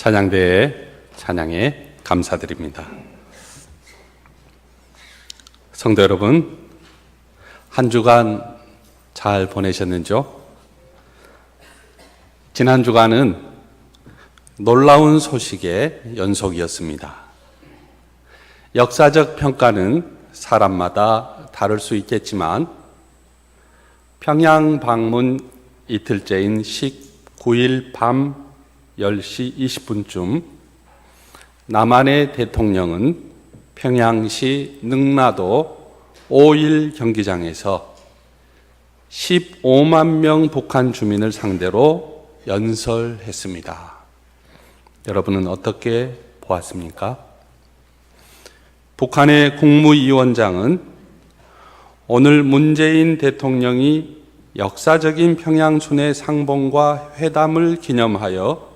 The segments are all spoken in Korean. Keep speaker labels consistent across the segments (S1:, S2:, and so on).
S1: 찬양대의 찬양에 감사드립니다. 성도 여러분, 한 주간 잘 보내셨는지요? 지난 주간은 놀라운 소식의 연속이었습니다. 역사적 평가는 사람마다 다를 수 있겠지만 평양 방문 이틀째인 19일 밤 10시 20분쯤 남한의 대통령은 평양시 능라도 5일 경기장에서 15만 명 북한 주민을 상대로 연설했습니다. 여러분은 어떻게 보았습니까? 북한의 국무위원장은 오늘 문재인 대통령이 역사적인 평양 순회 상봉과 회담을 기념하여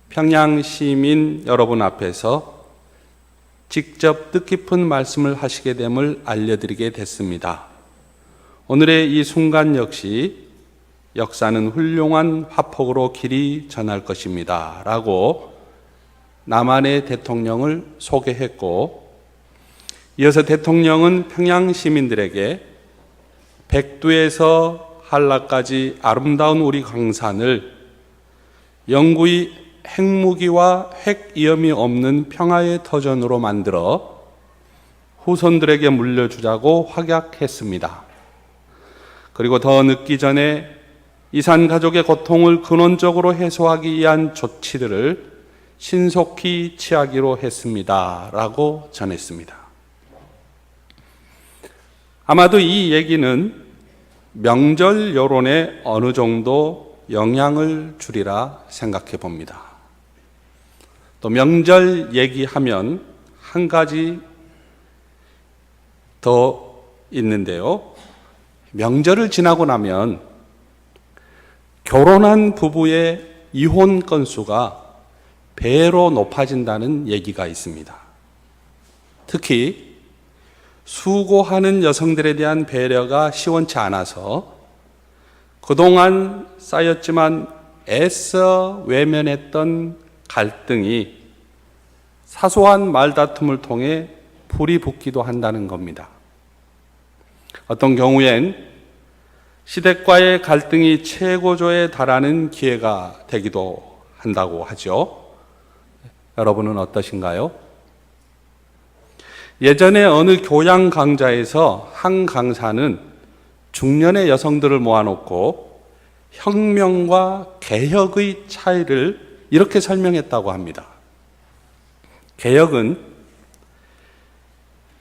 S1: 평양 시민 여러분 앞에서 직접 뜻깊은 말씀을 하시게 됨을 알려드리게 됐습니다. 오늘의 이 순간 역시 역사는 훌륭한 화폭으로 길이 전할 것입니다. 라고 남한의 대통령을 소개했고, 이어서 대통령은 평양 시민들에게 백두에서 한라까지 아름다운 우리 강산을 영구히 핵무기와 핵위험이 없는 평화의 터전으로 만들어 후손들에게 물려주자고 확약했습니다. 그리고 더 늦기 전에 이산 가족의 고통을 근원적으로 해소하기 위한 조치들을 신속히 취하기로 했습니다. 라고 전했습니다. 아마도 이 얘기는 명절 여론에 어느 정도 영향을 주리라 생각해 봅니다. 또 명절 얘기하면 한 가지 더 있는데요. 명절을 지나고 나면 결혼한 부부의 이혼 건수가 배로 높아진다는 얘기가 있습니다. 특히 수고하는 여성들에 대한 배려가 시원치 않아서 그동안 쌓였지만 애써 외면했던 갈등이 사소한 말다툼을 통해 불이 붙기도 한다는 겁니다. 어떤 경우엔 시댁과의 갈등이 최고조에 달하는 기회가 되기도 한다고 하죠. 여러분은 어떠신가요? 예전에 어느 교양 강좌에서 한 강사는 중년의 여성들을 모아놓고 혁명과 개혁의 차이를 이렇게 설명했다고 합니다. 개혁은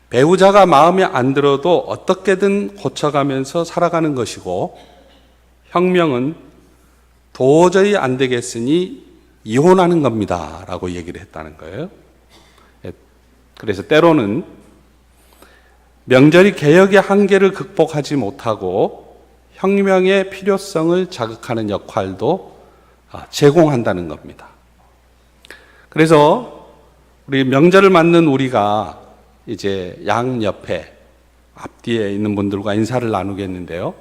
S1: 배우자가 마음에 안 들어도 어떻게든 고쳐가면서 살아가는 것이고, 혁명은 도저히 안 되겠으니 이혼하는 겁니다. 라고 얘기를 했다는 거예요. 그래서 때로는 명절이 개혁의 한계를 극복하지 못하고 혁명의 필요성을 자극하는 역할도 제공한다는 겁니다. 그래서 우리 명절을 맞는 우리가 이제 양옆에 앞뒤에 있는 분들과 인사를 나누겠는데요.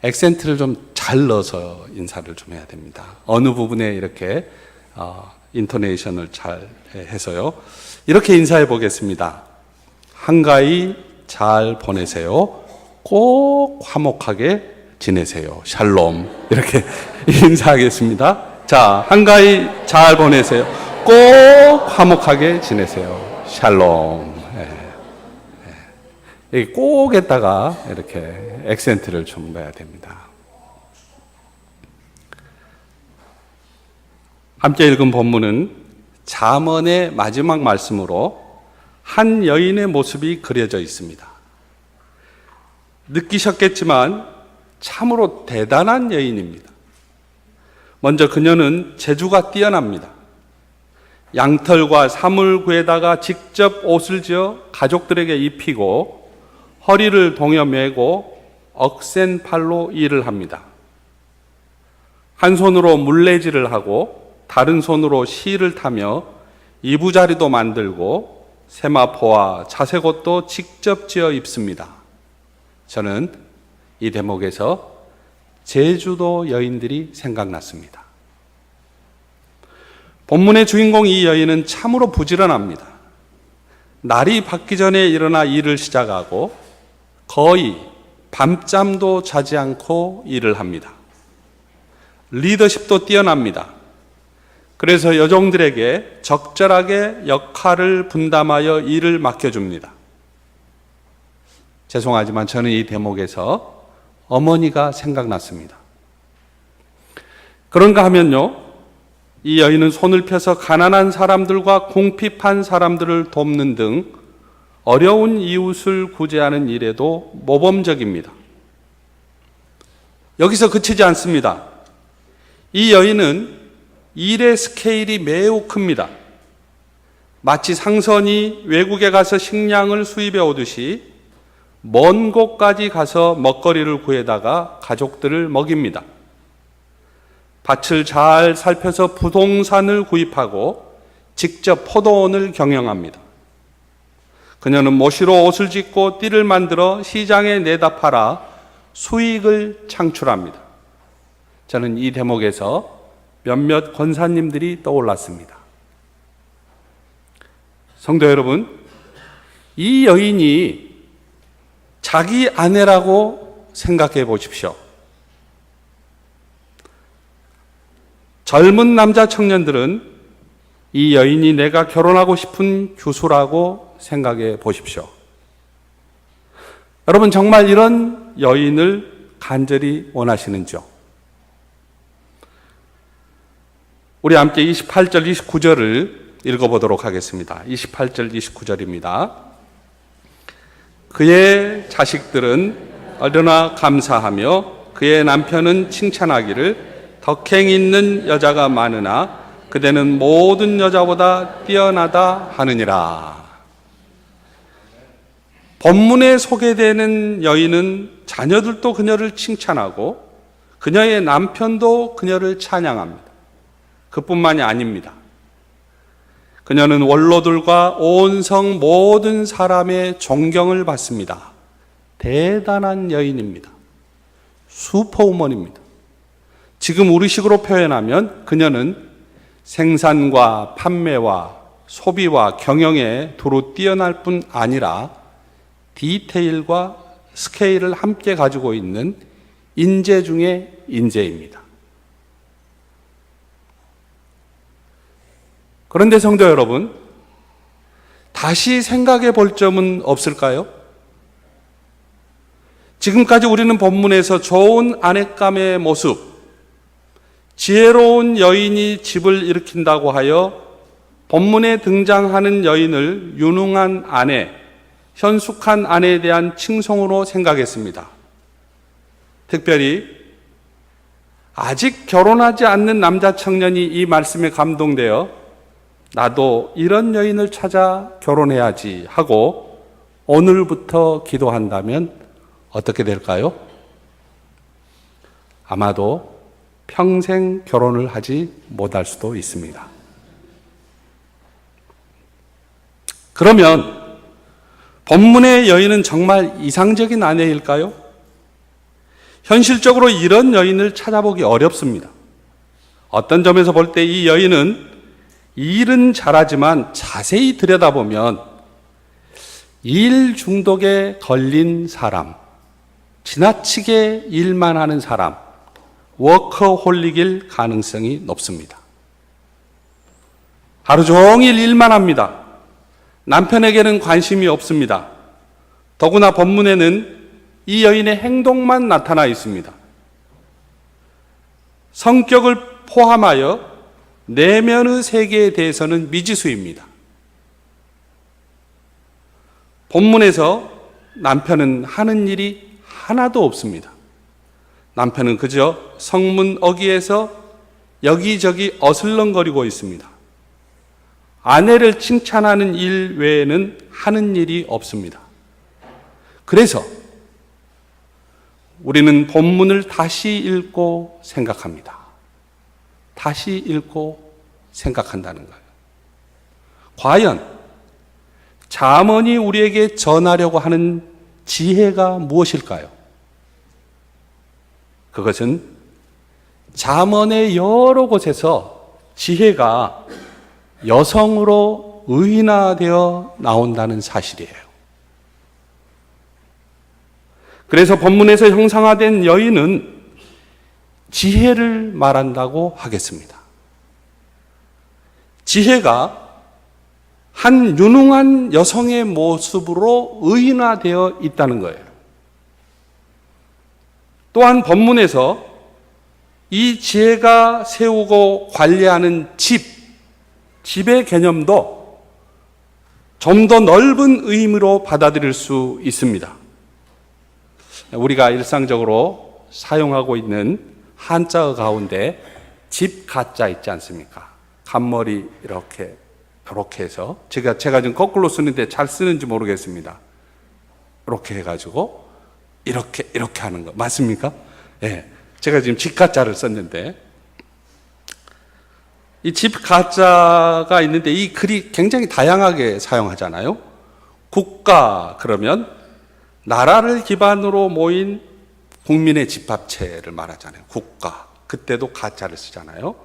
S1: 액센트를 좀 잘 넣어서 인사를 좀 해야 됩니다. 어느 부분에 이렇게 인토네이션을 잘 해서요. 이렇게 인사해 보겠습니다. 한가히 잘 보내세요. 꼭 화목하게 지내세요. 샬롬. 이렇게 인사하겠습니다. 자, 한가히 잘 보내세요. 꼭 화목하게 지내세요. 샬롬. 이 꼭에다가 이렇게 액센트를 좀 넣어야 됩니다. 함께 읽은 본문은 잠언의 마지막 말씀으로 한 여인의 모습이 그려져 있습니다. 느끼셨겠지만 참으로 대단한 여인입니다. 먼저 그녀는 재주가 뛰어납니다. 양털과 사물구에다가 직접 옷을 지어 가족들에게 입히고 허리를 동여매고 억센 팔로 일을 합니다. 한 손으로 물레질을 하고 다른 손으로 실을 타며 이부자리도 만들고 세마포와 자색옷도 직접 지어 입습니다. 저는 이 대목에서 제주도 여인들이 생각났습니다. 본문의 주인공 이 여인은 참으로 부지런합니다. 날이 밝기 전에 일어나 일을 시작하고 거의 밤잠도 자지 않고 일을 합니다. 리더십도 뛰어납니다. 그래서 여종들에게 적절하게 역할을 분담하여 일을 맡겨줍니다. 죄송하지만 저는 이 대목에서 어머니가 생각났습니다. 그런가 하면요, 이 여인은 손을 펴서 가난한 사람들과 궁핍한 사람들을 돕는 등 어려운 이웃을 구제하는 일에도 모범적입니다. 여기서 그치지 않습니다. 이 여인은 일의 스케일이 매우 큽니다. 마치 상선이 외국에 가서 식량을 수입해 오듯이 먼 곳까지 가서 먹거리를 구해다가 가족들을 먹입니다. 밭을 잘 살펴서 부동산을 구입하고 직접 포도원을 경영합니다. 그녀는 모시로 옷을 짓고 띠를 만들어 시장에 내다 팔아 수익을 창출합니다. 저는 이 대목에서 몇몇 권사님들이 떠올랐습니다. 성도 여러분, 이 여인이 자기 아내라고 생각해 보십시오. 젊은 남자 청년들은 이 여인이 내가 결혼하고 싶은 교수라고 생각해 보십시오. 여러분, 정말 이런 여인을 간절히 원하시는지요? 우리 함께 28절, 29절을 읽어보도록 하겠습니다. 28절, 29절입니다. 그의 자식들은 얼마나 감사하며 그의 남편은 칭찬하기를 덕행 있는 여자가 많으나 그대는 모든 여자보다 뛰어나다 하느니라. 본문에 소개되는 여인은 자녀들도 그녀를 칭찬하고 그녀의 남편도 그녀를 찬양합니다. 그뿐만이 아닙니다. 그녀는 원로들과 온 성 모든 사람의 존경을 받습니다. 대단한 여인입니다. 슈퍼우먼입니다. 지금 우리식으로 표현하면 그녀는 생산과 판매와 소비와 경영에 두루 뛰어날 뿐 아니라 디테일과 스케일을 함께 가지고 있는 인재 중의 인재입니다. 그런데 성도 여러분, 다시 생각해 볼 점은 없을까요? 지금까지 우리는 본문에서 좋은 아내감의 모습, 지혜로운 여인이 집을 일으킨다고 하여 본문에 등장하는 여인을 유능한 아내, 현숙한 아내에 대한 칭송으로 생각했습니다. 특별히 아직 결혼하지 않는 남자 청년이 이 말씀에 감동되어 나도 이런 여인을 찾아 결혼해야지 하고 오늘부터 기도한다면 어떻게 될까요? 아마도 평생 결혼을 하지 못할 수도 있습니다. 그러면 본문의 여인은 정말 이상적인 아내일까요? 현실적으로 이런 여인을 찾아보기 어렵습니다. 어떤 점에서 볼 때 이 여인은 일은 잘하지만 자세히 들여다보면 일 중독에 걸린 사람, 지나치게 일만 하는 사람, 워커홀릭일 가능성이 높습니다. 하루 종일 일만 합니다. 남편에게는 관심이 없습니다. 더구나 본문에는 이 여인의 행동만 나타나 있습니다. 성격을 포함하여 내면의 세계에 대해서는 미지수입니다. 본문에서 남편은 하는 일이 하나도 없습니다. 남편은 그저 성문 어귀에서 여기저기 어슬렁거리고 있습니다. 아내를 칭찬하는 일 외에는 하는 일이 없습니다. 그래서 우리는 본문을 다시 읽고 생각합니다. 다시 읽고 생각한다는 거예요. 과연 잠언이 우리에게 전하려고 하는 지혜가 무엇일까요? 그것은 잠언의 여러 곳에서 지혜가 여성으로 의인화되어 나온다는 사실이에요. 그래서 본문에서 형상화된 여인은 지혜를 말한다고 하겠습니다. 지혜가 한 유능한 여성의 모습으로 의인화되어 있다는 거예요. 또한 본문에서 이 지혜가 세우고 관리하는 집의 개념도 좀 더 넓은 의미로 받아들일 수 있습니다. 우리가 일상적으로 사용하고 있는 한자어 가운데 집 가자 있지 않습니까? 간머리 이렇게 해서 제가 지금 거꾸로 쓰는데 잘 쓰는지 모르겠습니다. 이렇게 해가지고 이렇게 하는 거 맞습니까? 예, 제가 지금 집 가자를 썼는데 이 집 가자가 있는데 이 글이 굉장히 다양하게 사용하잖아요. 국가 그러면 나라를 기반으로 모인 국민의 집합체를 말하잖아요. 국가. 그때도 가짜를 쓰잖아요.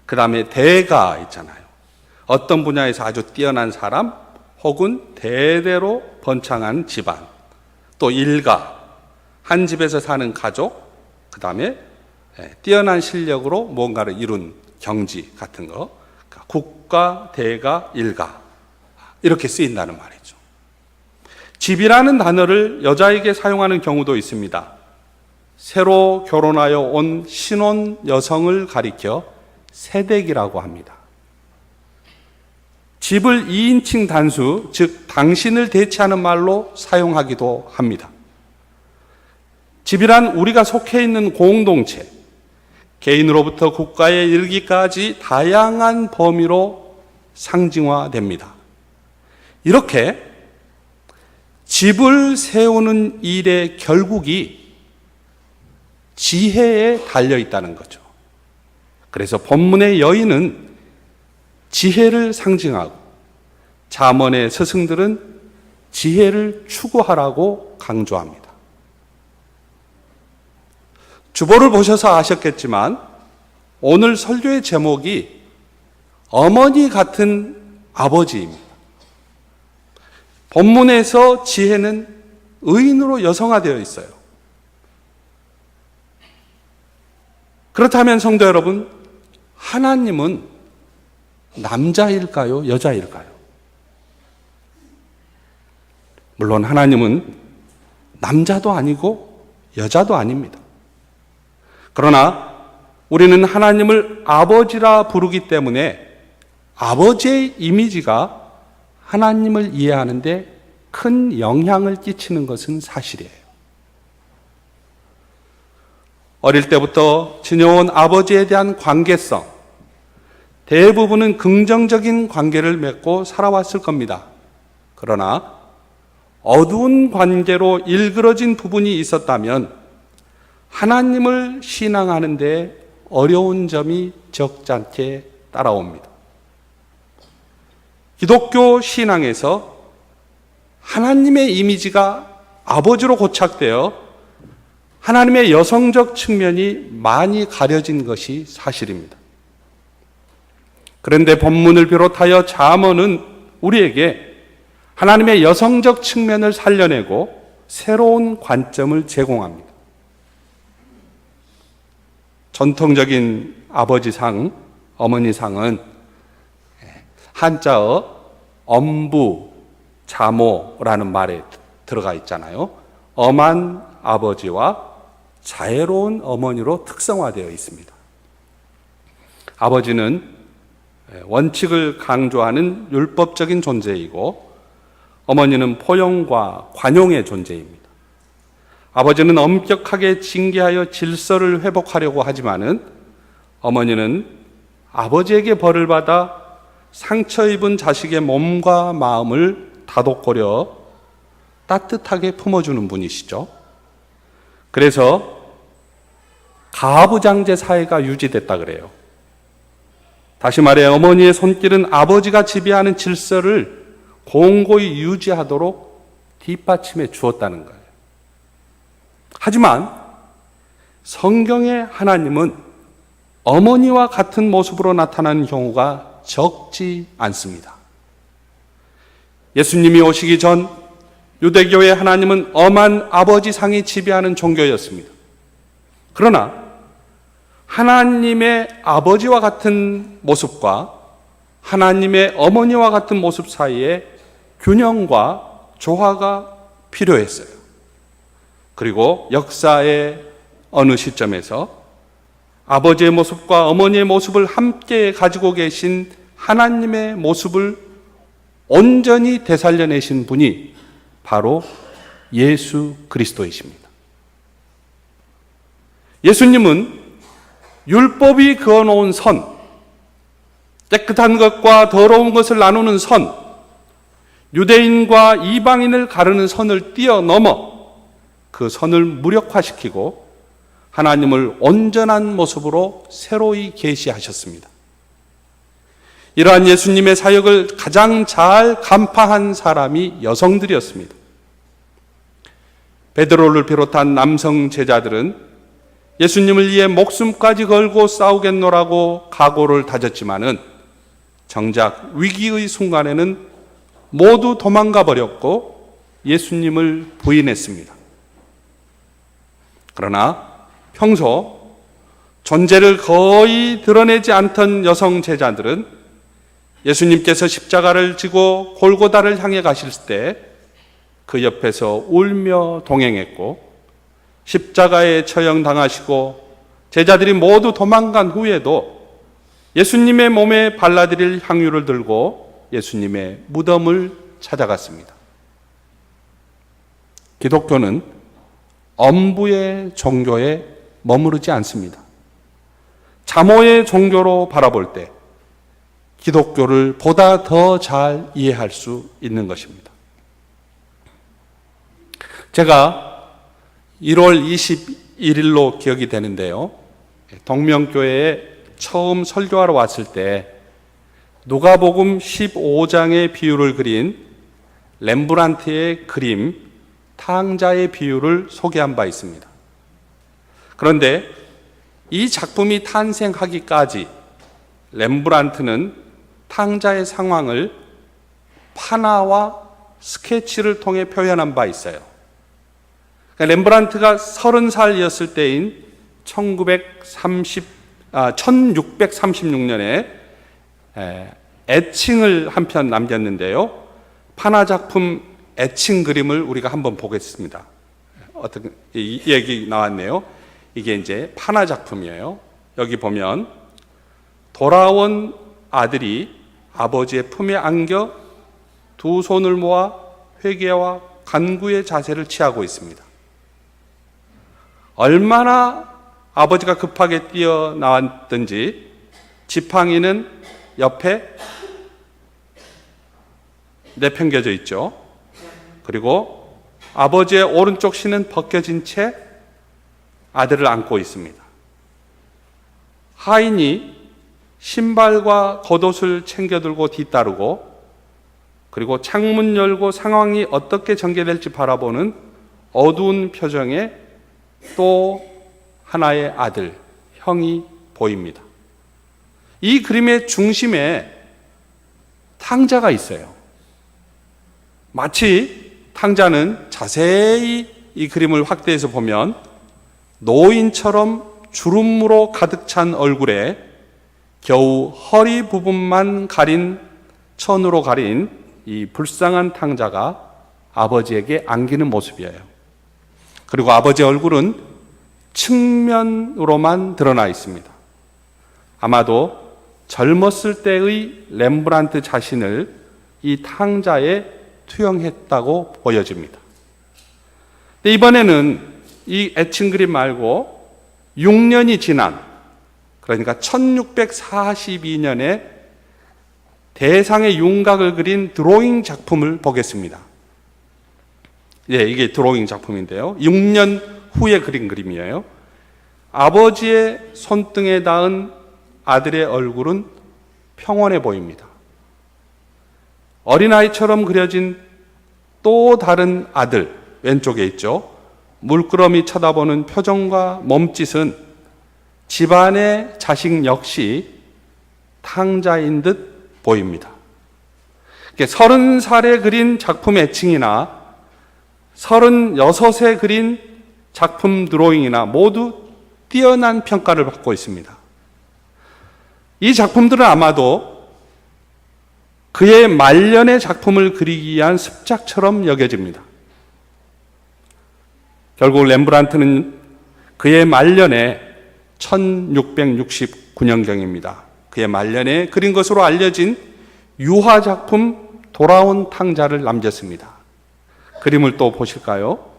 S1: 그 다음에 대가 있잖아요. 어떤 분야에서 아주 뛰어난 사람 혹은 대대로 번창한 집안. 또 일가. 한 집에서 사는 가족. 그 다음에 뛰어난 실력으로 뭔가를 이룬 경지 같은 거. 국가, 대가, 일가. 이렇게 쓰인다는 말이죠. 집이라는 단어를 여자에게 사용하는 경우도 있습니다. 새로 결혼하여 온 신혼 여성을 가리켜 새댁이라고 합니다. 집을 2인칭 단수, 즉 당신을 대체하는 말로 사용하기도 합니다. 집이란 우리가 속해 있는 공동체, 개인으로부터 국가에 이르기까지 다양한 범위로 상징화됩니다. 이렇게 집을 세우는 일의 결국이 지혜에 달려 있다는 거죠. 그래서 본문의 여인은 지혜를 상징하고 잠언의 스승들은 지혜를 추구하라고 강조합니다. 주보를 보셔서 아셨겠지만 오늘 설교의 제목이 어머니 같은 아버지입니다. 본문에서 지혜는 의인으로 여성화되어 있어요. 그렇다면 성도 여러분, 하나님은 남자일까요? 여자일까요? 물론 하나님은 남자도 아니고 여자도 아닙니다. 그러나 우리는 하나님을 아버지라 부르기 때문에 아버지의 이미지가 하나님을 이해하는데 큰 영향을 끼치는 것은 사실이에요. 어릴 때부터 지녀온 아버지에 대한 관계성, 대부분은 긍정적인 관계를 맺고 살아왔을 겁니다. 그러나 어두운 관계로 일그러진 부분이 있었다면 하나님을 신앙하는 데 어려운 점이 적잖게 따라옵니다. 기독교 신앙에서 하나님의 이미지가 아버지로 고착되어 하나님의 여성적 측면이 많이 가려진 것이 사실입니다. 그런데 본문을 비롯하여 잠언은 우리에게 하나님의 여성적 측면을 살려내고 새로운 관점을 제공합니다. 전통적인 아버지상, 어머니상은 한자어 엄부, 자모라는 말에 들어가 있잖아요. 엄한 아버지와 자애로운 어머니로 특성화되어 있습니다. 아버지는 원칙을 강조하는 율법적인 존재이고 어머니는 포용과 관용의 존재입니다. 아버지는 엄격하게 징계하여 질서를 회복하려고 하지만은 어머니는 아버지에게 벌을 받아 상처 입은 자식의 몸과 마음을 다독거려 따뜻하게 품어주는 분이시죠. 그래서 가부장제 사회가 유지됐다 그래요. 다시 말해 어머니의 손길은 아버지가 지배하는 질서를 공고히 유지하도록 뒷받침해 주었다는 거예요. 하지만 성경의 하나님은 어머니와 같은 모습으로 나타나는 경우가 적지 않습니다. 예수님이 오시기 전 유대교의 하나님은 엄한 아버지상이 지배하는 종교였습니다. 그러나 하나님의 아버지와 같은 모습과 하나님의 어머니와 같은 모습 사이에 균형과 조화가 필요했어요. 그리고 역사의 어느 시점에서 아버지의 모습과 어머니의 모습을 함께 가지고 계신 하나님의 모습을 온전히 되살려내신 분이 바로 예수 그리스도이십니다. 예수님은 율법이 그어놓은 선, 깨끗한 것과 더러운 것을 나누는 선, 유대인과 이방인을 가르는 선을 뛰어넘어 그 선을 무력화시키고 하나님을 온전한 모습으로 새로이 계시하셨습니다. 이러한 예수님의 사역을 가장 잘 간파한 사람이 여성들이었습니다. 베드로를 비롯한 남성 제자들은 예수님을 위해 목숨까지 걸고 싸우겠노라고 각오를 다졌지만은 정작 위기의 순간에는 모두 도망가 버렸고 예수님을 부인했습니다. 그러나 평소 존재를 거의 드러내지 않던 여성 제자들은 예수님께서 십자가를 지고 골고다를 향해 가실 때 그 옆에서 울며 동행했고, 십자가에 처형당하시고 제자들이 모두 도망간 후에도 예수님의 몸에 발라드릴 향유를 들고 예수님의 무덤을 찾아갔습니다. 기독교는 엄부의 종교에 머무르지 않습니다. 자모의 종교로 바라볼 때 기독교를 보다 더 잘 이해할 수 있는 것입니다. 제가 1월 21일로 기억이 되는데요. 동명교회에 처음 설교하러 왔을 때 누가복음 15장의 비유를 그린 렘브란트의 그림 탕자의 비유를 소개한 바 있습니다. 그런데 이 작품이 탄생하기까지 렘브란트는 탕자의 상황을 파나와 스케치를 통해 표현한 바 있어요. 그러니까 렘브란트가 30살이었을 때인 1636년에 애칭을 한 편 남겼는데요. 파나 작품 애칭 그림을 우리가 한번 보겠습니다. 어떻게 이 얘기 나왔네요. 이게 이제 파나 작품이에요. 여기 보면 돌아온 아들이 아버지의 품에 안겨 두 손을 모아 회개와 간구의 자세를 취하고 있습니다. 얼마나 아버지가 급하게 뛰어나왔든지 지팡이는 옆에 내팽겨져 있죠. 그리고 아버지의 오른쪽 신은 벗겨진 채 아들을 안고 있습니다. 하인이 신발과 겉옷을 챙겨들고 뒤따르고, 그리고 창문 열고 상황이 어떻게 전개될지 바라보는 어두운 표정에 또 하나의 아들, 형이 보입니다. 이 그림의 중심에 탕자가 있어요. 마치 탕자는 자세히 이 그림을 확대해서 보면 노인처럼 주름으로 가득 찬 얼굴에 겨우 허리 부분만 가린, 천으로 가린 이 불쌍한 탕자가 아버지에게 안기는 모습이에요. 그리고 아버지의 얼굴은 측면으로만 드러나 있습니다. 아마도 젊었을 때의 렘브란트 자신을 이 탕자에 투영했다고 보여집니다. 근데 이번에는 이 애칭 그림 말고 6년이 지난, 그러니까 1642년에 대상의 윤곽을 그린 드로잉 작품을 보겠습니다. 예, 이게 드로잉 작품인데요. 6년 후에 그린 그림이에요. 아버지의 손등에 닿은 아들의 얼굴은 평온해 보입니다. 어린아이처럼 그려진 또 다른 아들, 왼쪽에 있죠. 물끄러미 쳐다보는 표정과 몸짓은 집안의 자식 역시 탕자인 듯 보입니다. 30살에 그린 작품 애칭이나 36에 그린 작품 드로잉이나 모두 뛰어난 평가를 받고 있습니다. 이 작품들은 아마도 그의 말년의 작품을 그리기 위한 습작처럼 여겨집니다. 결국 렘브란트는 그의 말년에 1669년경입니다. 그의 말년에 그린 것으로 알려진 유화작품 돌아온 탕자를 남겼습니다. 그림을 또 보실까요?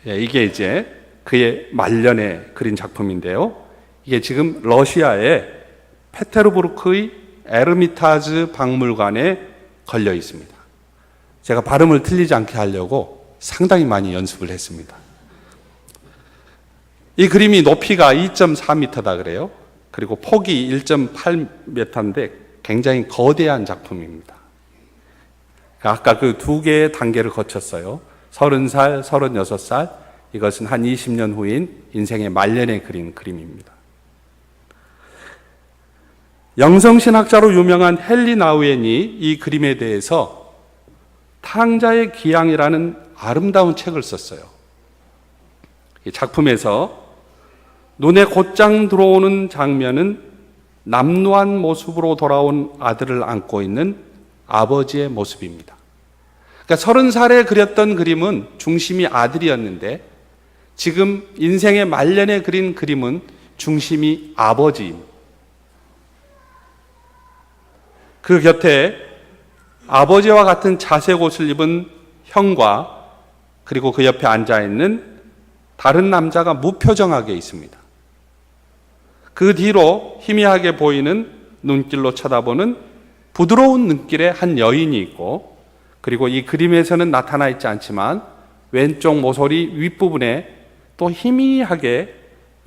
S1: 이게 이제 그의 말년에 그린 작품인데요. 이게 지금 러시아의 페테르부르크의 에르미타즈 박물관에 걸려 있습니다. 제가 발음을 틀리지 않게 하려고 상당히 많이 연습을 했습니다. 이 그림이 높이가 2.4m다 그래요. 그리고 폭이 1.8m인데 굉장히 거대한 작품입니다. 아까 그 두 개의 단계를 거쳤어요. 30살, 36살. 이것은 한 20년 후인 인생의 말년에 그린 그림입니다. 영성신학자로 유명한 헨리 나우엔이 이 그림에 대해서 탕자의 기양이라는 아름다운 책을 썼어요. 이 작품에서 눈에 곧장 들어오는 장면은 남루한 모습으로 돌아온 아들을 안고 있는 아버지의 모습입니다. 그러니까 30살에 그렸던 그림은 중심이 아들이었는데 지금 인생의 말년에 그린 그림은 중심이 아버지입니다. 그 곁에 아버지와 같은 자색 옷을 입은 형과 그리고 그 옆에 앉아있는 다른 남자가 무표정하게 있습니다. 그 뒤로 희미하게 보이는 눈길로 쳐다보는 부드러운 눈길의 한 여인이 있고, 그리고 이 그림에서는 나타나 있지 않지만 왼쪽 모서리 윗부분에 또 희미하게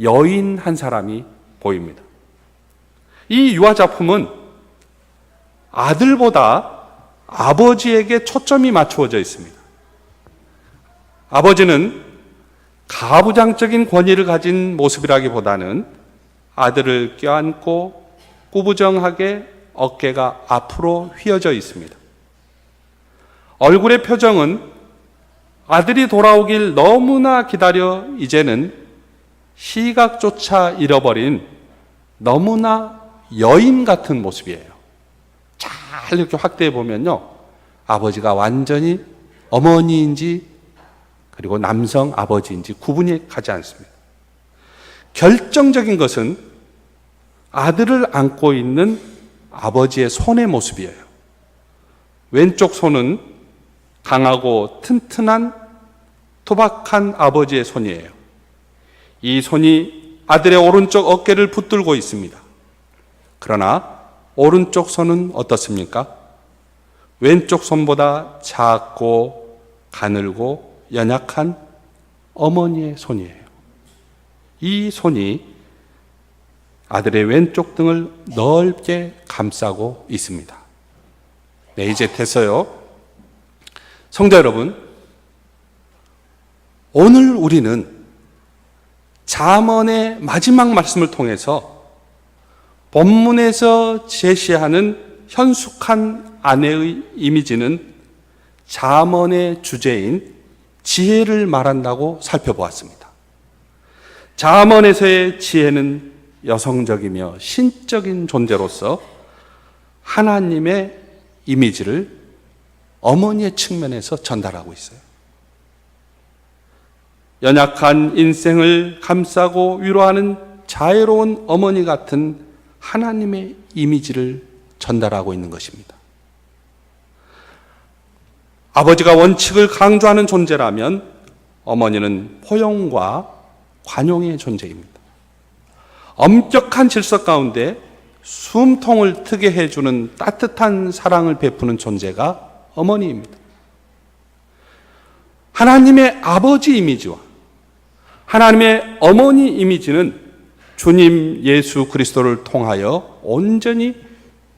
S1: 여인 한 사람이 보입니다. 이 유화작품은 아들보다 아버지에게 초점이 맞추어져 있습니다. 아버지는 가부장적인 권위를 가진 모습이라기보다는 아들을 껴안고 꾸부정하게 어깨가 앞으로 휘어져 있습니다. 얼굴의 표정은 아들이 돌아오길 너무나 기다려 이제는 시각조차 잃어버린 너무나 여인 같은 모습이에요. 잘 이렇게 확대해 보면요, 아버지가 완전히 어머니인지 그리고 남성 아버지인지 구분이 가지 않습니다. 결정적인 것은 아들을 안고 있는 아버지의 손의 모습이에요. 왼쪽 손은 강하고 튼튼한 투박한 아버지의 손이에요. 이 손이 아들의 오른쪽 어깨를 붙들고 있습니다. 그러나 오른쪽 손은 어떻습니까? 왼쪽 손보다 작고 가늘고 연약한 어머니의 손이에요. 이 손이 아들의 왼쪽 등을 넓게 감싸고 있습니다. 네, 이제 됐어요. 성도 여러분, 오늘 우리는 잠언의 마지막 말씀을 통해서 본문에서 제시하는 현숙한 아내의 이미지는 잠언의 주제인 지혜를 말한다고 살펴보았습니다. 잠언에서의 지혜는 여성적이며 신적인 존재로서 하나님의 이미지를 어머니의 측면에서 전달하고 있어요. 연약한 인생을 감싸고 위로하는 자애로운 어머니 같은 하나님의 이미지를 전달하고 있는 것입니다. 아버지가 원칙을 강조하는 존재라면 어머니는 포용과 관용의 존재입니다. 엄격한 질서 가운데 숨통을 트게 해주는 따뜻한 사랑을 베푸는 존재가 어머니입니다. 하나님의 아버지 이미지와 하나님의 어머니 이미지는 주님 예수 그리스도를 통하여 온전히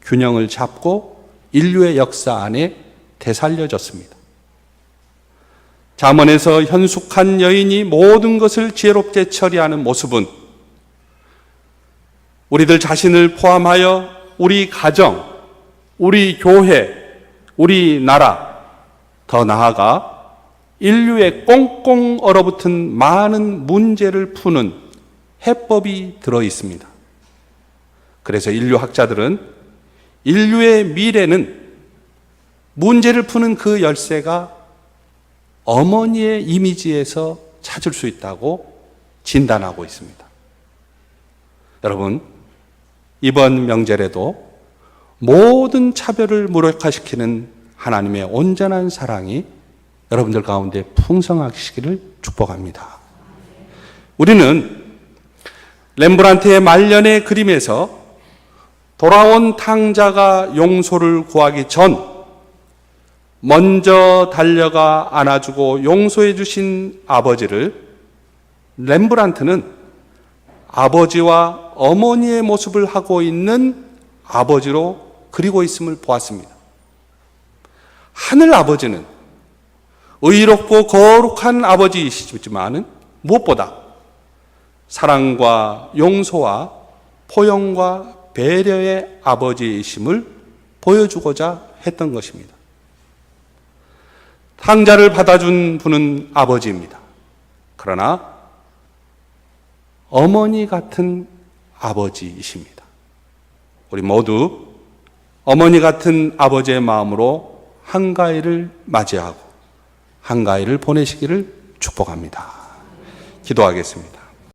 S1: 균형을 잡고 인류의 역사 안에 되살려졌습니다. 잠언에서 현숙한 여인이 모든 것을 지혜롭게 처리하는 모습은 우리들 자신을 포함하여 우리 가정, 우리 교회, 우리 나라, 더 나아가 인류에 꽁꽁 얼어붙은 많은 문제를 푸는 해법이 들어 있습니다. 그래서 인류학자들은 인류의 미래는 문제를 푸는 그 열쇠가 어머니의 이미지에서 찾을 수 있다고 진단하고 있습니다. 여러분, 이번 명절에도 모든 차별을 무력화시키는 하나님의 온전한 사랑이 여러분들 가운데 풍성하시기를 축복합니다. 우리는 렘브란트의 말년의 그림에서 돌아온 탕자가 용서를 구하기 전 먼저 달려가 안아주고 용서해 주신 아버지를 렘브란트는 아버지와 어머니의 모습을 하고 있는 아버지로 그리고 있음을 보았습니다. 하늘 아버지는 의롭고 거룩한 아버지이시지만 무엇보다 사랑과 용서와 포용과 배려의 아버지이심을 보여주고자 했던 것입니다. 탕자를 받아준 분은 아버지입니다. 그러나 어머니 같은 아버지이십니다. 우리 모두 어머니 같은 아버지의 마음으로 한가위를 맞이하고 한가위를 보내시기를 축복합니다. 기도하겠습니다.